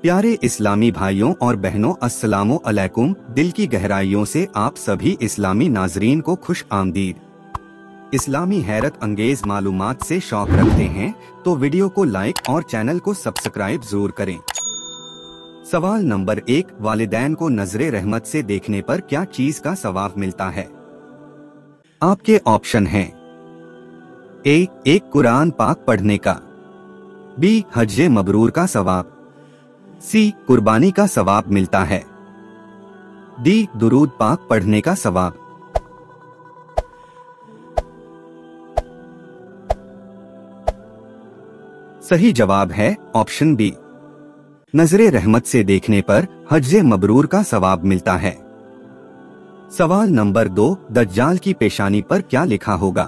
प्यारे इस्लामी भाइयों और बहनों, अस्सलामु अलैकुम। दिल की गहराइयों से आप सभी इस्लामी नाजरीन को खुश आमदीद। इस्लामी हैरत अंगेज मालूमात से शौक रखते हैं तो वीडियो को लाइक और चैनल को सब्सक्राइब जरूर करें। सवाल नंबर 1, वालिदैन को नजरे रहमत से देखने पर क्या चीज का सवाब मिलता है? आपके ऑप्शन हैं: ए, एक कुरान पाक पढ़ने का, बी, हज्जे मबरूर का सवाब, सी, कुर्बानी का सवाब मिलता है, डी, दुरूद पाक पढ़ने का सवाब। सही जवाब है ऑप्शन बी, नजरे रहमत से देखने पर हज्जे मबरूर का सवाब मिलता है। सवाल नंबर 2, दज्जाल की पेशानी पर क्या लिखा होगा?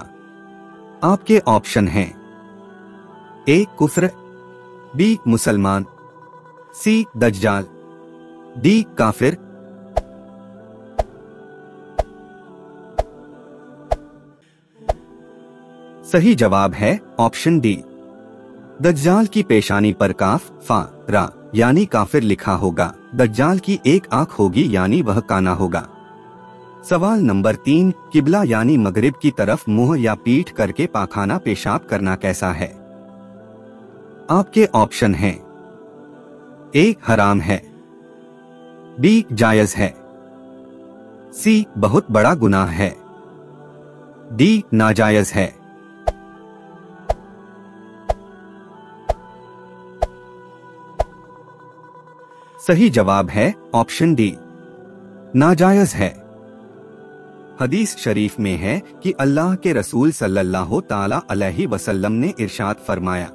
आपके ऑप्शन हैं: ए, कुफ्र, बी, मुसलमान, सी, दज्जाल, डी, काफिर। सही जवाब है ऑप्शन डी, दज्जाल की पेशानी पर काफ, फा, रा यानी काफिर लिखा होगा। दज्जाल की एक आंख होगी यानी वह काना होगा। सवाल नंबर 3, किबला यानी मगरिब की तरफ मुंह या पीठ करके पाखाना पेशाब करना कैसा है? आपके ऑप्शन हैं: ए, हराम है, बी, जायज है, सी, बहुत बड़ा गुनाह है, डी, नाजायज है। सही जवाब है ऑप्शन डी, नाजायज है। हदीस शरीफ में है कि अल्लाह के रसूल सल्लल्लाहु ताला अलैहि वसल्लम ने इरशाद फरमाया,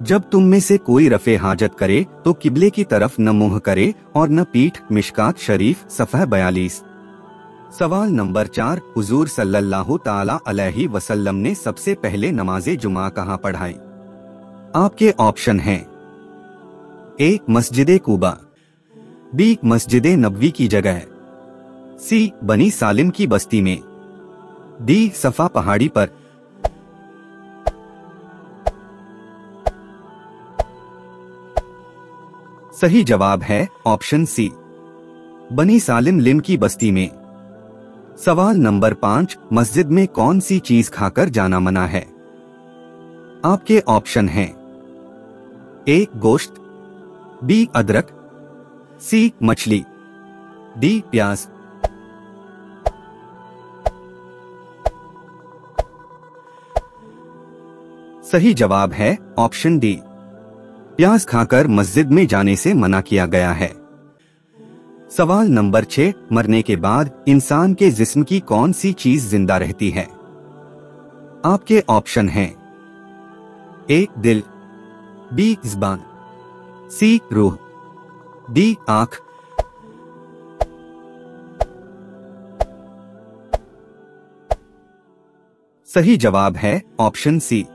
जब तुम में से कोई रफे हाजत करे तो किबले की तरफ न मुंह करे और न पीठ। मिशकात शरीफ सफ़ह 42। सवाल नंबर 4, हुजूर सल्लल्लाहु ताला अलैहि वसल्लम ने सबसे पहले नमाज़े जुमा कहाँ पढ़ाई? आपके ऑप्शन हैं: ए, मस्जिदे कुबा, बी, मस्जिदे नबवी की जगह, सी, बनी सालिम की बस्ती में, डी, सफा पहाड़ी पर। सही जवाब है ऑप्शन सी, बनी सालिम लिम की बस्ती में। सवाल नंबर 5, मस्जिद में कौन सी चीज खाकर जाना मना है? आपके ऑप्शन हैं: ए, गोश्त, बी, अदरक, सी, मछली, डी, प्याज। सही जवाब है ऑप्शन डी, प्याज खाकर मस्जिद में जाने से मना किया गया है। सवाल नंबर 6, मरने के बाद इंसान के जिस्म की कौन सी चीज जिंदा रहती है? आपके ऑप्शन हैं: ए, दिल, बी, ज़ुबान, सी, रूह, डी, आंख। सही जवाब है ऑप्शन सी,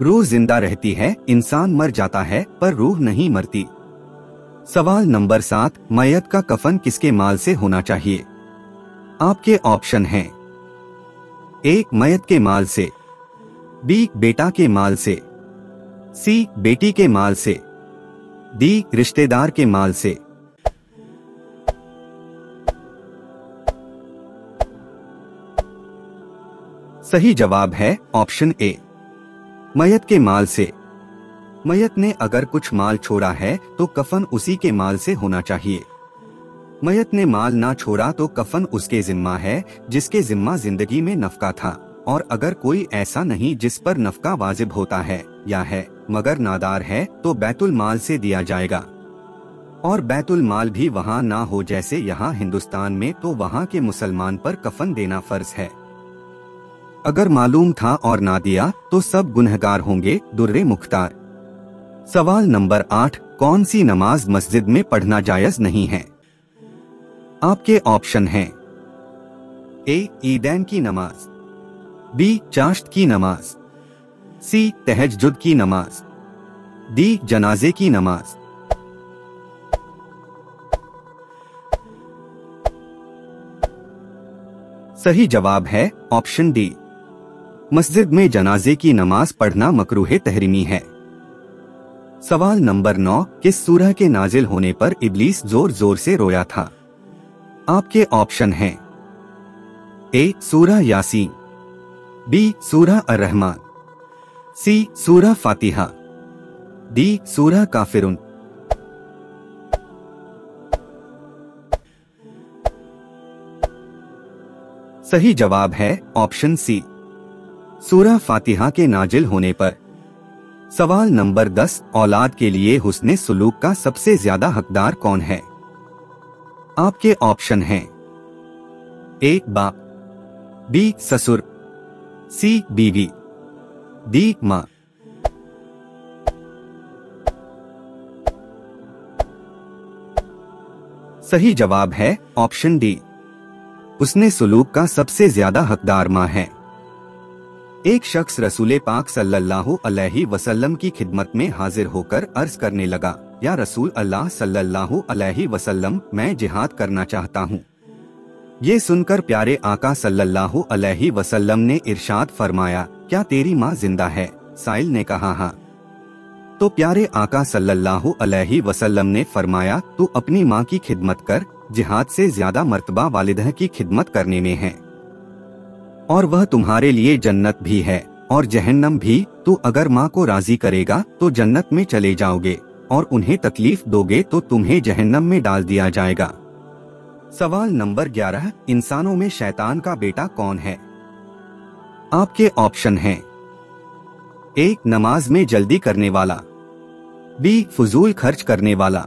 रूह जिंदा रहती है। इंसान मर जाता है पर रूह नहीं मरती। सवाल नंबर 7, मैयत का कफन किसके माल से होना चाहिए? आपके ऑप्शन हैं: ए, मैयत के माल से, बी, बेटा के माल से, सी, बेटी के माल से, डी, रिश्तेदार के माल से। सही जवाब है ऑप्शन ए, मैयत के माल से। मैयत ने अगर कुछ माल छोड़ा है तो कफन उसी के माल से होना चाहिए। मैयत ने माल ना छोड़ा तो कफन उसके जिम्मा है जिसके जिम्मा जिंदगी में नफका था, और अगर कोई ऐसा नहीं जिस पर नफका वाजिब होता है या है मगर नादार है तो बैतुल माल से दिया जाएगा। और बैतुल माल भी वहाँ ना हो जैसे यहाँ हिंदुस्तान में, तो वहाँ के मुसलमान पर कफन देना फर्ज है। अगर मालूम था और ना दिया तो सब गुनहगार होंगे। दुर्रे मुख्तार। सवाल नंबर 8, कौन सी नमाज मस्जिद में पढ़ना जायज नहीं है? आपके ऑप्शन हैं: ए, ईदैन की नमाज, बी, चाश्त की नमाज, सी, तहज्जुद की नमाज, डी, जनाजे की नमाज। सही जवाब है ऑप्शन डी, मस्जिद में जनाजे की नमाज पढ़ना मकरूह तहरीमी है। सवाल नंबर 9, किस सूरह के नाजिल होने पर इब्लीस जोर जोर से रोया था? आपके ऑप्शन हैं ए. सूरह यासीन, बी. सूरह अर-रहमान, सी. सूरह फातिहा, डी. सूरह काफिरुन। सही जवाब है ऑप्शन सी, सूरह फातिहा के नाजिल होने पर। सवाल नंबर 10, औलाद के लिए हुस्ने सुलूक का सबसे ज्यादा हकदार कौन है? आपके ऑप्शन हैं ए. बाप, बी. ससुर, सी. बीवी, डी. माँ। सही जवाब है ऑप्शन डी, हुस्ने सुलूक का सबसे ज्यादा हकदार माँ है। एक शख्स रसूल पाक सल्लल्लाहु अलैहि वसल्लम की खिदमत में हाजिर होकर अर्ज करने लगा, या रसूल अल्लाह सल्लल्लाहु अलैहि वसल्लम, मैं जिहाद करना चाहता हूँ। ये सुनकर प्यारे आका सल्लल्लाहु अलैहि वसल्लम ने इरशाद फरमाया, क्या तेरी माँ जिंदा है? साइल ने कहा हाँ। तो प्यारे आका सल्लल्लाहु अलैहि वसल्लम ने फरमाया, तू अपनी माँ की खिदमत कर, जिहाद से ज्यादा मर्तबा वालिदा की खिदमत करने में है, और वह तुम्हारे लिए जन्नत भी है और जहन्नम भी। तू अगर माँ को राजी करेगा तो जन्नत में चले जाओगे, और उन्हें तकलीफ दोगे तो तुम्हें जहन्नम में डाल दिया जाएगा। सवाल नंबर 11, इंसानों में शैतान का बेटा कौन है? आपके ऑप्शन हैं ए. नमाज में जल्दी करने वाला, बी. फजूल खर्च करने वाला,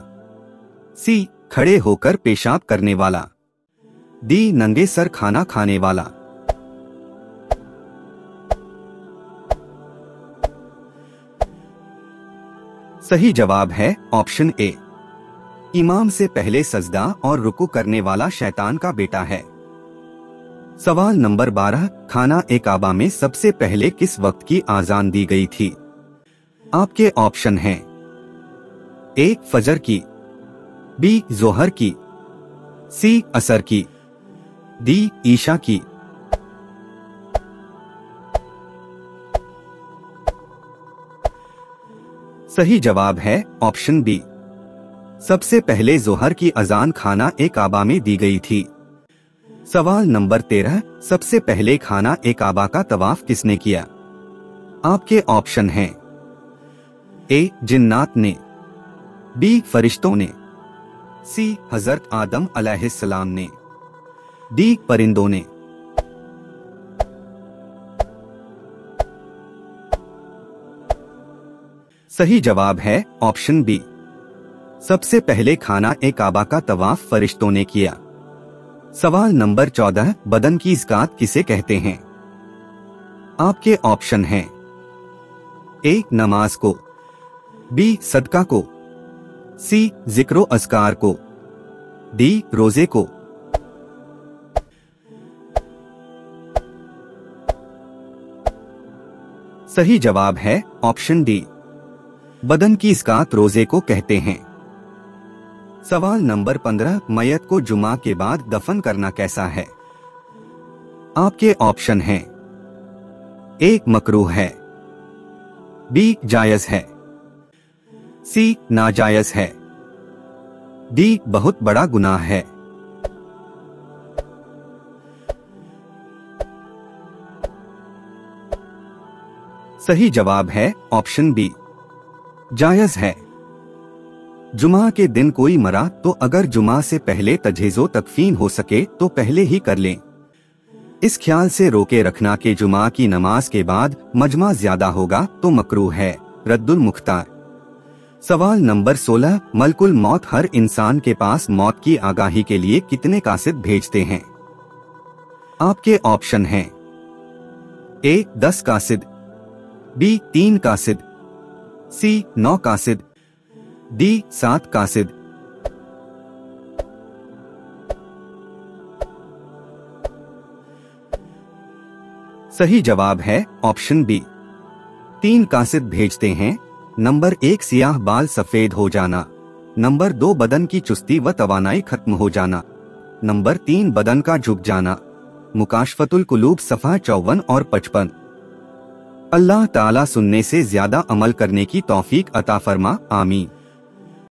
सी. खड़े होकर पेशाब करने वाला, डी. नंगे सर खाना खाने वाला। सही जवाब है ऑप्शन ए, इमाम से पहले सजदा और रुकू करने वाला शैतान का बेटा है। सवाल नंबर 12, खाना ए काबा में सबसे पहले किस वक्त की आजान दी गई थी? आपके ऑप्शन हैं ए. फजर की, बी. जोहर की, सी. असर की, डी. ईशा की। सही जवाब है ऑप्शन बी, सबसे पहले जोहर की अजान खाना ए काबा में दी गई थी। सवाल नंबर 13, सबसे पहले खाना ए काबा का तवाफ किसने किया? आपके ऑप्शन हैं ए. जिन्नात ने, बी. फरिश्तों ने, सी. हजरत आदम अलैहिस्सलाम ने, डी. परिंदों ने। सही जवाब है ऑप्शन बी, सबसे पहले खाना ए काबा का तवाफ फरिश्तों ने किया। सवाल नंबर 14, बदन की ज़कात किसे कहते हैं? आपके ऑप्शन हैं ए. नमाज को, बी. सदका को, सी. जिक्रो अस्कार को, डी. रोजे को। सही जवाब है ऑप्शन डी, बदन की ज़कात रोजे को कहते हैं। सवाल नंबर 15, मैयत को जुमा के बाद दफन करना कैसा है? आपके ऑप्शन हैं ए. मकरूह है, बी. जायज है, सी. नाजायज है, डी. बहुत बड़ा गुनाह है। सही जवाब है ऑप्शन बी, जायज है। जुमा के दिन कोई मरा तो अगर जुमा से पहले तजहीज़ो तकफीन हो सके तो पहले ही कर लें। इस ख्याल से रोके रखना कि जुमा की नमाज के बाद मजमा ज्यादा होगा तो मकरूह है। रद्दुल मुख्तार। सवाल नंबर 16, मलकुल मौत हर इंसान के पास मौत की आगाही के लिए कितने कासिद भेजते हैं? आपके ऑप्शन हैं ए. 10 कासिद, बी. 3 कासिद, सी. 9 कासिद, डी. 7 कासिद। सही जवाब है ऑप्शन बी, 3 कासिद भेजते हैं। नंबर 1, सियाह बाल सफेद हो जाना। नंबर 2, बदन की चुस्ती व तवानाई खत्म हो जाना। नंबर 3, बदन का झुक जाना। मुकाशफतुल कुलूब सफ़ा 54 और 55। अल्लाह ताला सुनने से ज्यादा अमल करने की तौफीक अता फरमा, आमीन।